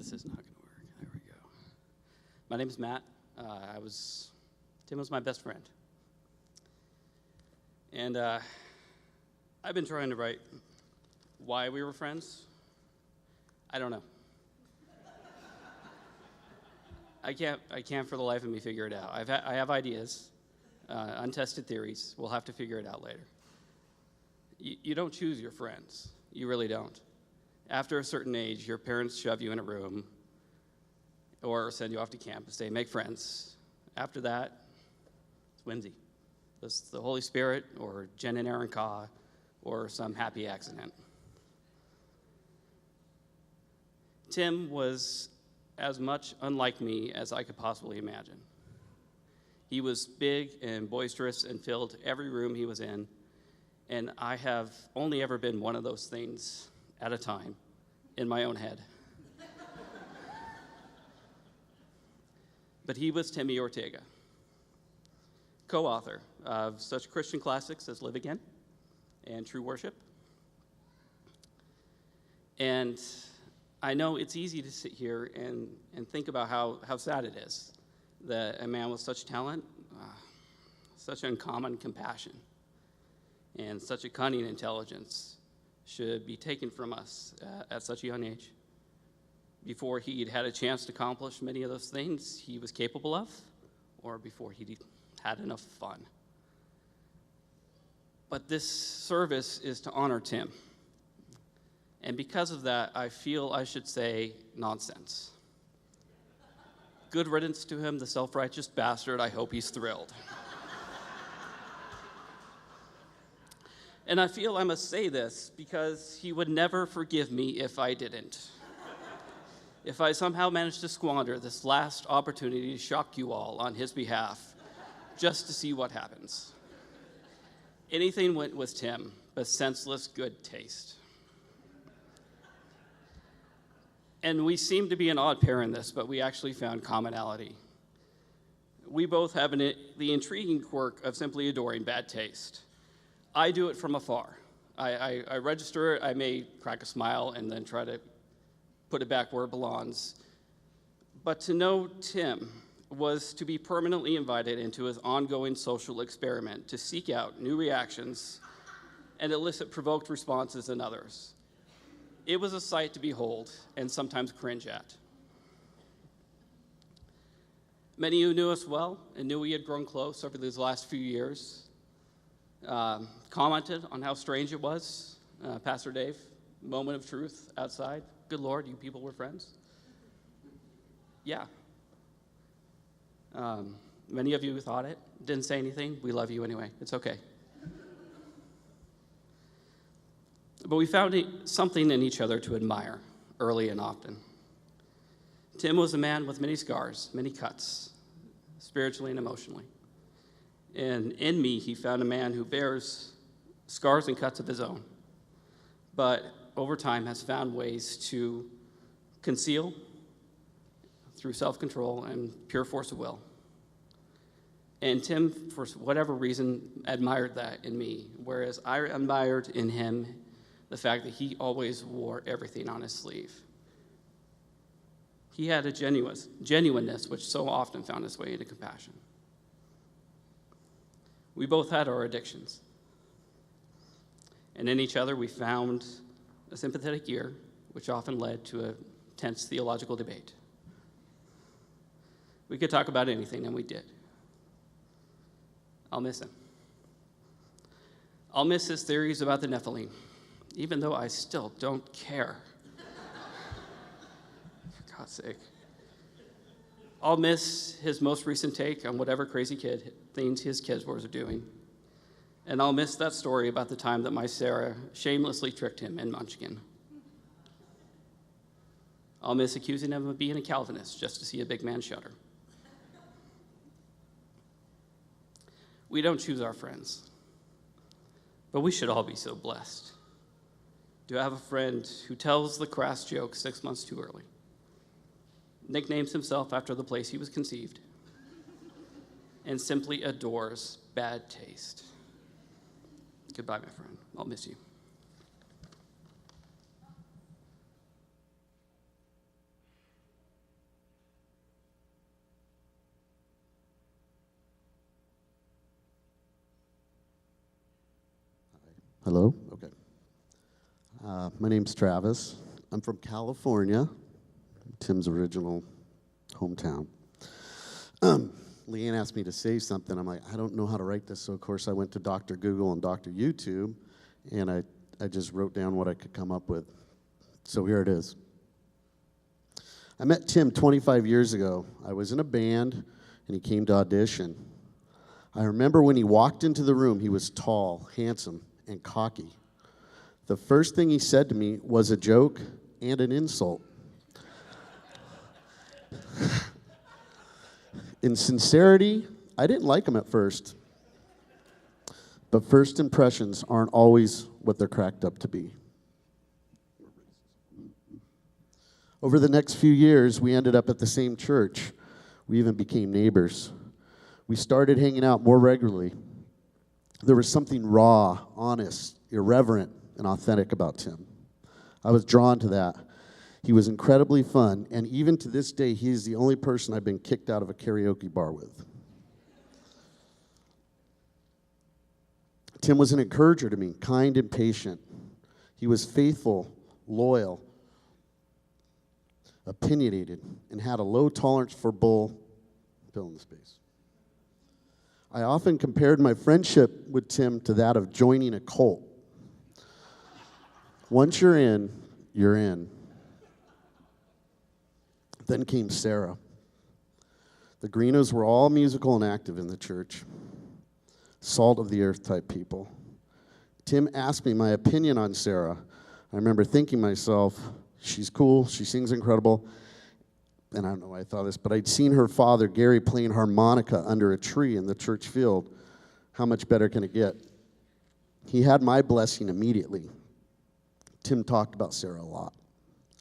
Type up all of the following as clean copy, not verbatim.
This is not going to work. There we go. My name is Matt. Tim was my best friend. And I've been trying to write why we were friends. I don't know. I can't for the life of me figure it out. I have ideas, untested theories. We'll have to figure it out later. You don't choose your friends. You really don't. After a certain age, your parents shove you in a room or send you off to camp and say, make friends. After that, it's whimsy. It's the Holy Spirit or Jen and Aaron Ka or some happy accident. Tim was as much unlike me as I could possibly imagine. He was big and boisterous and filled every room he was in, and I have only ever been one of those things at a time in my own head. But he was Timmy Ortega, co-author of such Christian classics as Live Again and True Worship. And I know it's easy to sit here and think about how sad it is that a man with such talent, such uncommon compassion, and such a cunning intelligence should be taken from us at such a young age before he'd had a chance to accomplish many of those things he was capable of, or before he'd had enough fun. But this service is to honor Tim. And because of that, I feel I should say nonsense. Good riddance to him, the self-righteous bastard. I hope he's thrilled. And I feel I must say this because he would never forgive me if I didn't. If I somehow managed to squander this last opportunity to shock you all on his behalf, just to see what happens. Anything went with Tim, but senseless good taste. And we seem to be an odd pair in this, but we actually found commonality. We both have the intriguing quirk of simply adoring bad taste. I do it from afar. I register it, I may crack a smile and then try to put it back where it belongs. But to know Tim was to be permanently invited into his ongoing social experiment to seek out new reactions and elicit provoked responses in others. It was a sight to behold and sometimes cringe at. Many who knew us well and knew we had grown close over these last few years commented on how strange it was. Pastor Dave, moment of truth outside. Good Lord, you people were friends? Yeah. Many of you thought it, didn't say anything. We love you anyway. It's okay. But we found something in each other to admire early and often. Tim was a man with many scars, many cuts, spiritually and emotionally. And in me, he found a man who bears scars and cuts of his own, but over time has found ways to conceal through self-control and pure force of will. And Tim, for whatever reason, admired that in me, whereas I admired in him the fact that he always wore everything on his sleeve. He had a genuineness which so often found its way into compassion. We both had our addictions. And in each other, we found a sympathetic ear, which often led to a tense theological debate. We could talk about anything, and we did. I'll miss him. I'll miss his theories about the Nephilim, even though I still don't care. For God's sake. I'll miss his most recent take on whatever crazy things his kids were doing. And I'll miss that story about the time that my Sarah shamelessly tricked him in Munchkin. I'll miss accusing him of being a Calvinist just to see a big man shudder. We don't choose our friends, but we should all be so blessed to have a friend who tells the crass joke 6 months too early, nicknames himself after the place he was conceived, and simply adores bad taste. Goodbye, my friend. I'll miss you. Hello? Okay. My name's Travis. I'm from California, Tim's original hometown. Leanne asked me to say something. I'm like, I don't know how to write this. So, of course, I went to Dr. Google and Dr. YouTube, and I just wrote down what I could come up with. So here it is. I met Tim 25 years ago. I was in a band, and he came to audition. I remember when he walked into the room, he was tall, handsome, and cocky. The first thing he said to me was a joke and an insult. In sincerity, I didn't like him at first. But first impressions aren't always what they're cracked up to be. Over the next few years, we ended up at the same church. We even became neighbors. We started hanging out more regularly. There was something raw, honest, irreverent, and authentic about Tim. I was drawn to that. He was incredibly fun, and even to this day, he is the only person I've been kicked out of a karaoke bar with. Tim was an encourager to me, kind and patient. He was faithful, loyal, opinionated, and had a low tolerance for bull. Fill in the space. I often compared my friendship with Tim to that of joining a cult. Once you're in, you're in. Then came Sarah. The Greenos were all musical and active in the church. Salt of the earth type people. Tim asked me my opinion on Sarah. I remember thinking to myself, she's cool, she sings incredible. And I don't know why I thought this, but I'd seen her father, Gary, playing harmonica under a tree in the church field. How much better can it get? He had my blessing immediately. Tim talked about Sarah a lot.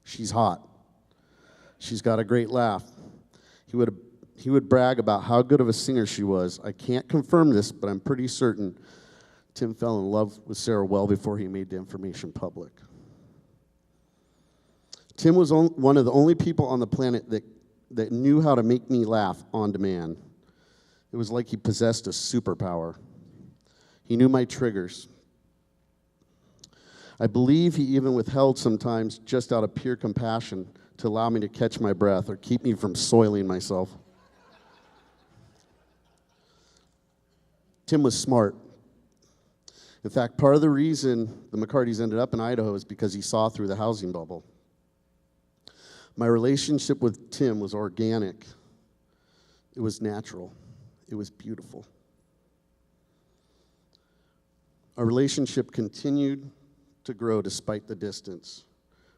She's hot. She's got a great laugh. He would brag about how good of a singer she was. I can't confirm this, but I'm pretty certain Tim fell in love with Sarah well before he made the information public. Tim was one of the only people on the planet that knew how to make me laugh on demand. It was like he possessed a superpower. He knew my triggers. I believe he even withheld sometimes just out of pure compassion to allow me to catch my breath or keep me from soiling myself. Tim was smart. In fact, part of the reason the McCartys ended up in Idaho is because he saw through the housing bubble. My relationship with Tim was organic. It was natural. It was beautiful. Our relationship continued to grow despite the distance.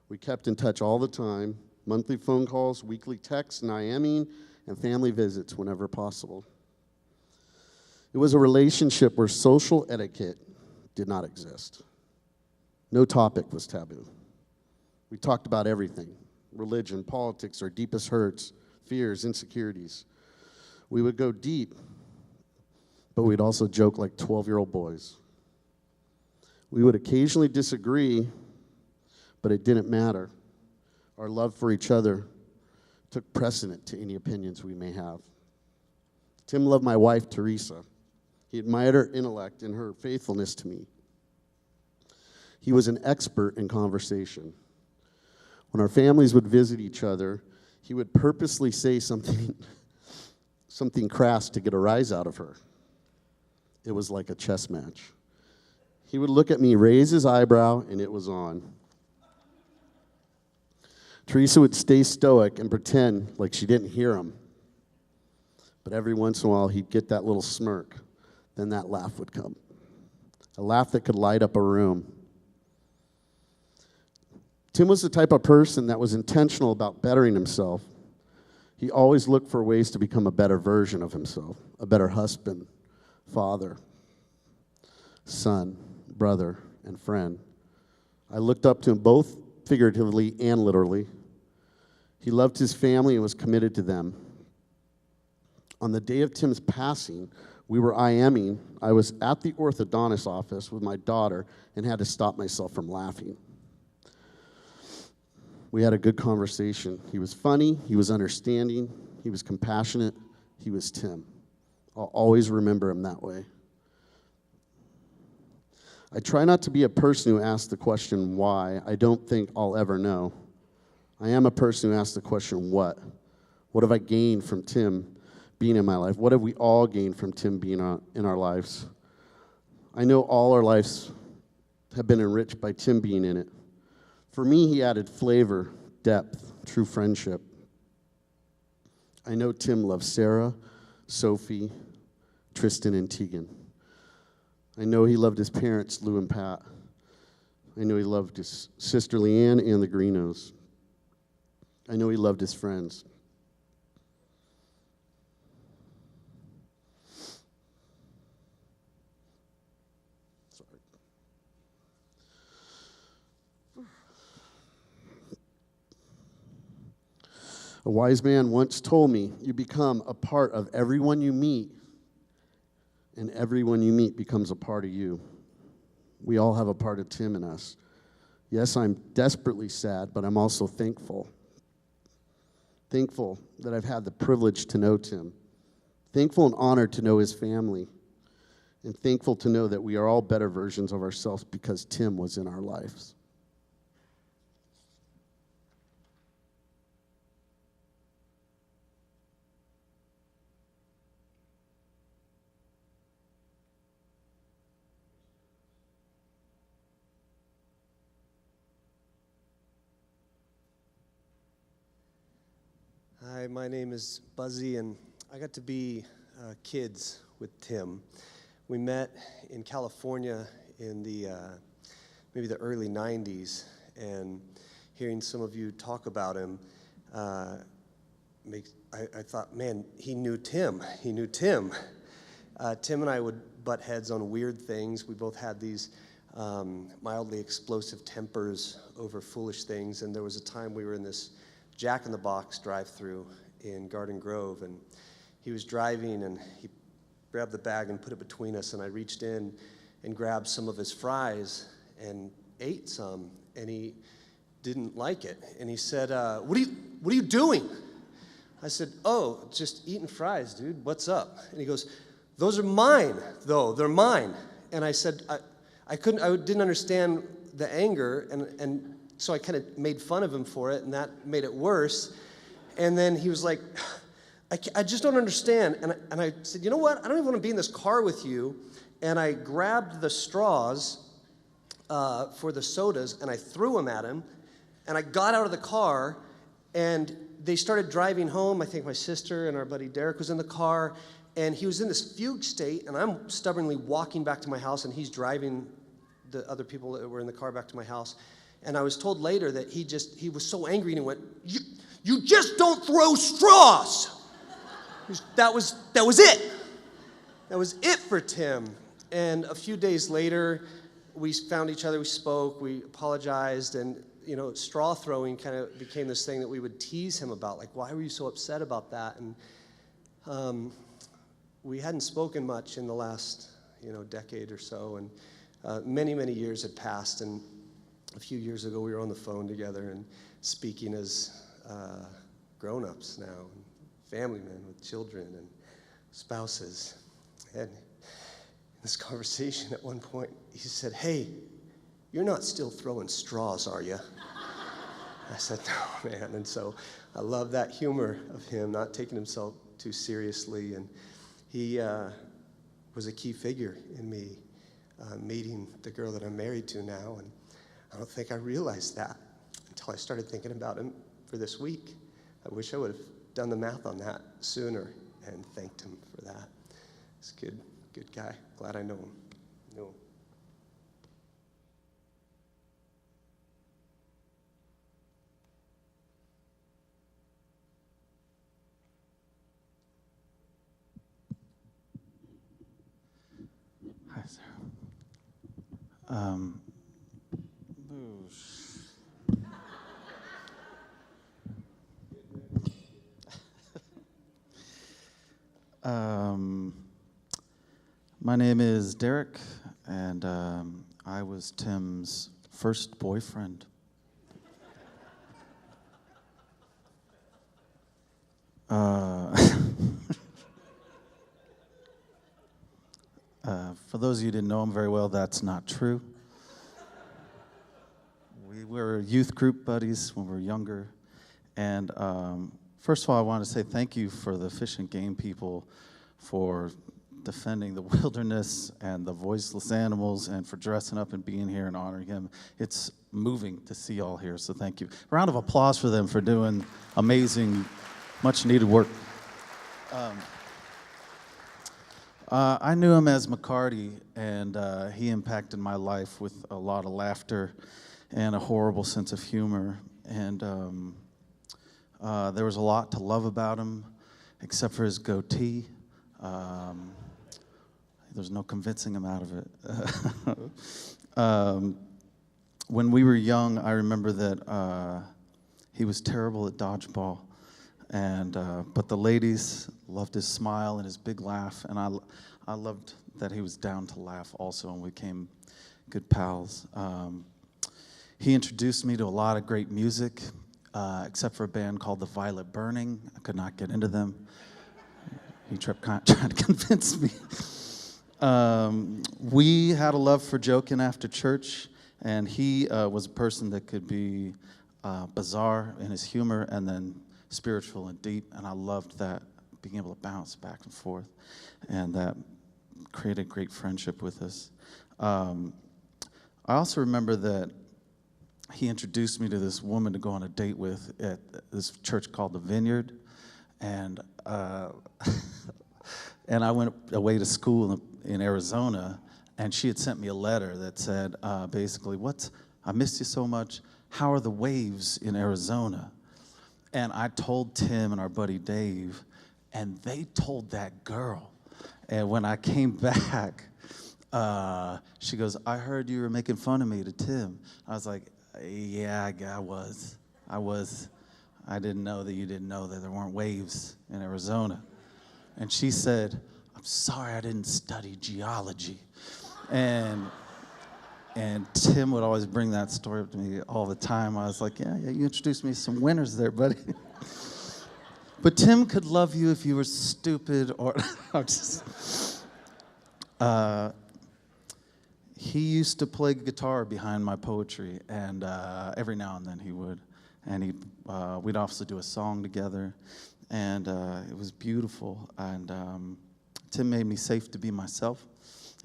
We kept in touch all the time, monthly phone calls, weekly texts, IMing, and family visits whenever possible. It was a relationship where social etiquette did not exist. No topic was taboo. We talked about everything: religion, politics, our deepest hurts, fears, insecurities. We would go deep, but we'd also joke like 12-year-old boys. We would occasionally disagree, but it didn't matter. Our love for each other took precedent to any opinions we may have. Tim loved my wife, Teresa. He admired her intellect and her faithfulness to me. He was an expert in conversation. When our families would visit each other, he would purposely say something crass to get a rise out of her. It was like a chess match. He would look at me, raise his eyebrow, and it was on. Teresa would stay stoic and pretend like she didn't hear him. But every once in a while, he'd get that little smirk. Then that laugh would come. A laugh that could light up a room. Tim was the type of person that was intentional about bettering himself. He always looked for ways to become a better version of himself, a better husband, father, son, brother, and friend. I looked up to him both figuratively and literally. He loved his family and was committed to them. On the day of Tim's passing, we were IMing. I was at the orthodontist office with my daughter and had to stop myself from laughing. We had a good conversation. He was funny, he was understanding, he was compassionate, he was Tim. I'll always remember him that way. I try not to be a person who asks the question why. I don't think I'll ever know. I am a person who asks the question what. What have I gained from Tim being in my life? What have we all gained from Tim being in our lives? I know all our lives have been enriched by Tim being in it. For me, he added flavor, depth, true friendship. I know Tim loves Sarah, Sophie, Tristan, and Tegan. I know he loved his parents, Lou and Pat. I know he loved his sister Leanne and the Greenos. I know he loved his friends. Sorry. A wise man once told me, you become a part of everyone you meet, and everyone you meet becomes a part of you. We all have a part of Tim in us. Yes, I'm desperately sad, but I'm also thankful. Thankful that I've had the privilege to know Tim. Thankful and honored to know his family. And thankful to know that we are all better versions of ourselves because Tim was in our lives. Hi, my name is Buzzy, and I got to be kids with Tim. We met in California in the maybe the early 90s, and hearing some of you talk about him, I thought, man, he knew Tim. He knew Tim. Tim and I would butt heads on weird things. We both had these mildly explosive tempers over foolish things, and there was a time we were in this Jack in the Box drive-through in Garden Grove, and he was driving, and he grabbed the bag and put it between us, and I reached in and grabbed some of his fries and ate some, and he didn't like it, and he said, what are you doing? I said, oh, just eating fries, dude, what's up? And he goes, those are mine, though, they're mine. And I said, I didn't understand the anger, and so I kind of made fun of him for it, and that made it worse. And then he was like, I just don't understand. And I said, you know what? I don't even want to be in this car with you. And I grabbed the straws for the sodas, and I threw them at him. And I got out of the car, and they started driving home. I think my sister and our buddy Derek was in the car. And he was in this fugue state, and I'm stubbornly walking back to my house, and he's driving the other people that were in the car back to my house. And I was told later that he was so angry, and he went, you just don't throw straws. That was it. That was it for Tim. And a few days later, we found each other, we spoke, we apologized, and straw throwing kind of became this thing that we would tease him about, like, why were you so upset about that? And we hadn't spoken much in the last decade or so, and many, many years had passed, and a few years ago, we were on the phone together and speaking as grown-ups now, and family men with children and spouses. And in this conversation, at one point, he said, hey, you're not still throwing straws, are you? I said, no, man. And so I love that humor of him, not taking himself too seriously. And he was a key figure in me meeting the girl that I'm married to now. And I don't think I realized that until I started thinking about him for this week. I wish I would have done the math on that sooner and thanked him for that. He's a good guy. Glad I know him. Hi, Sarah. My name is Derek, and I was Tim's first boyfriend. For those of you who didn't know him very well, that's not true. We were youth group buddies when we were younger. And first of all, I want to say thank you for the Fish and Game people for defending the wilderness and the voiceless animals and for dressing up and being here and honoring him. It's moving to see y'all here, so thank you. Round of applause for them for doing amazing, much-needed work. I knew him as McCarty, and he impacted my life with a lot of laughter and a horrible sense of humor. And there was a lot to love about him, except for his goatee. There's no convincing him out of it. When we were young, I remember that he was terrible at dodgeball, and but the ladies loved his smile and his big laugh, and I loved that he was down to laugh also, and we became good pals. He introduced me to a lot of great music, except for a band called the Violet Burning. I could not get into them. He kept trying to convince me. We had a love for joking after church, and he was a person that could be bizarre in his humor and then spiritual and deep, and I loved that, being able to bounce back and forth, and that created great friendship with us. I also remember that he introduced me to this woman to go on a date with at this church called the Vineyard, and and I went away to school in Arizona, and she had sent me a letter that said, basically, I missed you so much. How are the waves in Arizona? And I told Tim and our buddy Dave, and they told that girl. And when I came back, she goes, I heard you were making fun of me to Tim. I was like, yeah, I was. I didn't know that you didn't know that there weren't waves in Arizona. And she said, I'm sorry I didn't study geology. And Tim would always bring that story up to me all the time. I was like, yeah, you introduced me to some winners there, buddy. But Tim could love you if you were stupid or just. He used to play guitar behind my poetry, and every now and then he would. And we'd also do a song together, and it was beautiful. And Tim made me safe to be myself.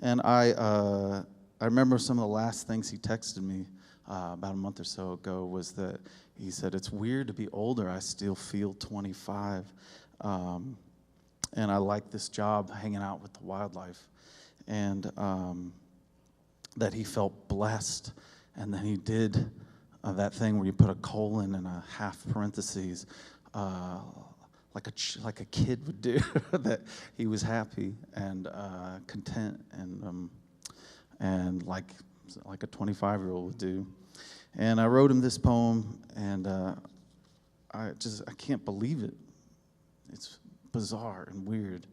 And I remember some of the last things he texted me about a month or so ago was that he said, it's weird to be older, I still feel 25. And I like this job hanging out with the wildlife. And that he felt blessed. And then he did that thing where you put a colon and a half parentheses, like a kid would do, that he was happy and content and like a 25-year-old would do. And I wrote him this poem, and I can't believe it. It's bizarre and weird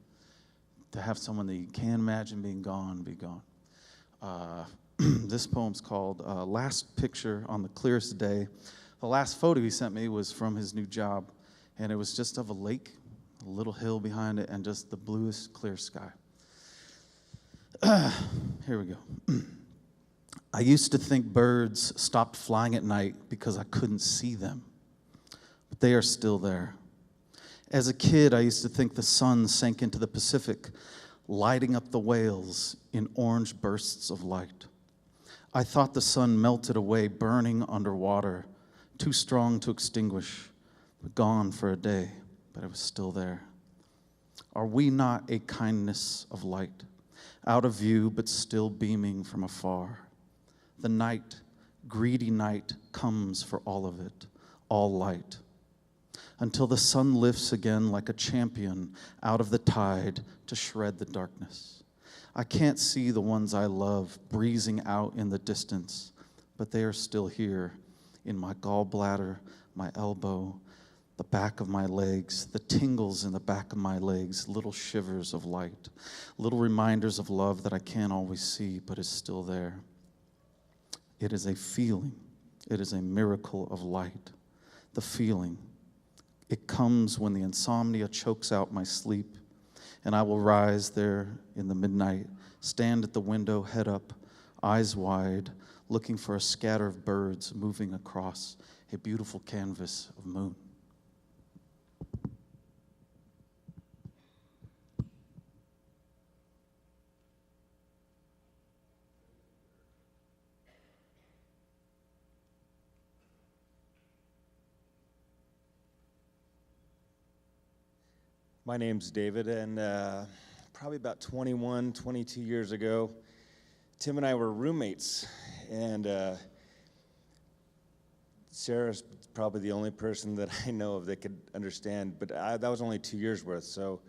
to have someone that you can't imagine being gone, be gone. This poem's called Last Picture on the Clearest Day. The last photo he sent me was from his new job, and it was just of a lake, a little hill behind it, and just the bluest, clear sky. Here we go. I used to think birds stopped flying at night because I couldn't see them, but they are still there. As a kid, I used to think the sun sank into the Pacific, lighting up the whales in orange bursts of light. I thought the sun melted away, burning underwater, too strong to extinguish, but gone for a day, but it was still there. Are we not a kindness of light, out of view but still beaming from afar? The night, greedy night, comes for all of it, all light, until the sun lifts again like a champion out of the tide to shred the darkness. I can't see the ones I love breezing out in the distance, but they are still here in my gallbladder, my elbow, the back of my legs, the tingles in the back of my legs, little shivers of light, little reminders of love that I can't always see, but is still there. It is a feeling. It is a miracle of light. The feeling. It comes when the insomnia chokes out my sleep, and I will rise there in the midnight, stand at the window, head up, eyes wide, looking for a scatter of birds moving across a beautiful canvas of moon. My name's David, and probably about 21, 22 years ago, Tim and I were roommates, and Sarah's probably the only person that I know of that could understand, but that was only 2 years worth, so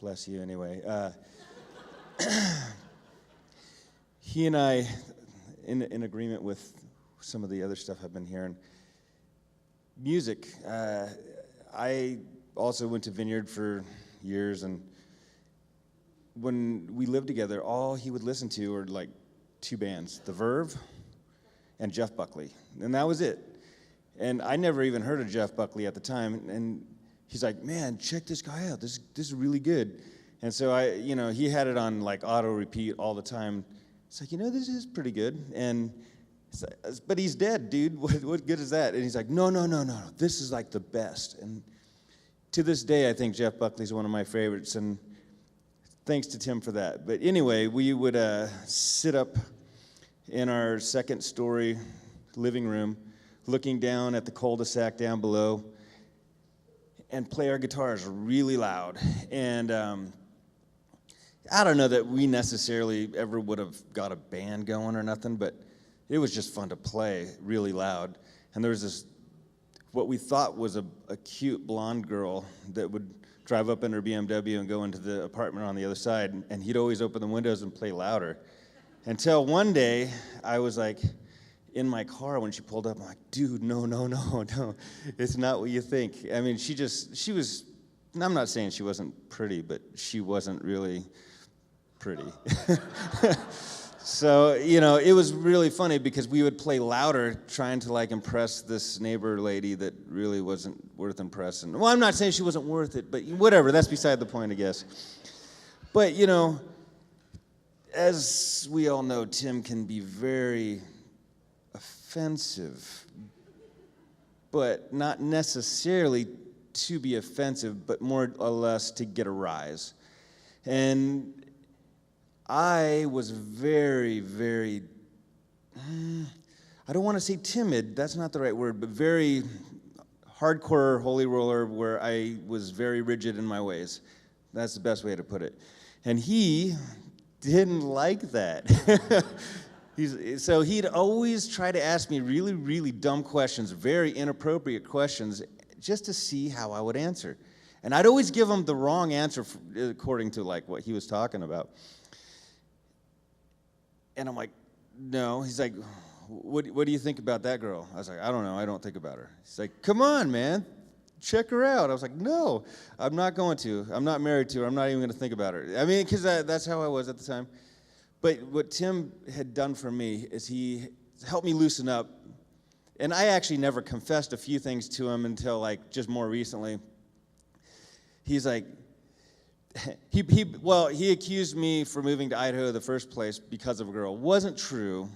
bless you anyway. He and I, in agreement with some of the other stuff I've been hearing, music, I also went to Vineyard for years, and when we lived together, all he would listen to were like two bands, The Verve and Jeff Buckley, and that was it. And I never even heard of Jeff Buckley at the time, and he's like, man, check this guy out, this is really good. And so he had it on like auto repeat all the time. It's like, this is pretty good, and but he's dead, dude, what good is that? And he's like, no, this is like the best. And to this day, I think Jeff Buckley's one of my favorites, and thanks to Tim for that. But anyway, we would sit up in our second-story living room, looking down at the cul-de-sac down below, and play our guitars really loud. And I don't know that we necessarily ever would have got a band going or nothing, but it was just fun to play really loud. And there was this what we thought was a cute blonde girl that would drive up in her BMW and go into the apartment on the other side, and he'd always open the windows and play louder. Until one day, I was like in my car when she pulled up, I'm like, dude, no, it's not what you think. I mean, she was, I'm not saying she wasn't pretty, but she wasn't really pretty. So, it was really funny because we would play louder trying to, impress this neighbor lady that really wasn't worth impressing. Well, I'm not saying she wasn't worth it, but whatever, that's beside the point, I guess. But, as we all know, Tim can be very offensive, but not necessarily to be offensive, but more or less to get a rise. And I was very, very, I don't want to say timid, that's not the right word, but very hardcore holy roller where I was very rigid in my ways. That's the best way to put it. And he didn't like that. So he'd always try to ask me really, really dumb questions, very inappropriate questions, just to see how I would answer. And I'd always give him the wrong answer according to what he was talking about. And I'm like, no. He's like, what do you think about that girl? I was like, I don't know. I don't think about her. He's like, come on, man. Check her out. I was like, no, I'm not going to. I'm not married to her. I'm not even going to think about her. I mean, because that's how I was at the time. But what Tim had done for me is he helped me loosen up. And I actually never confessed a few things to him until just more recently. He's like, he accused me for moving to Idaho in the first place because of a girl. Wasn't true.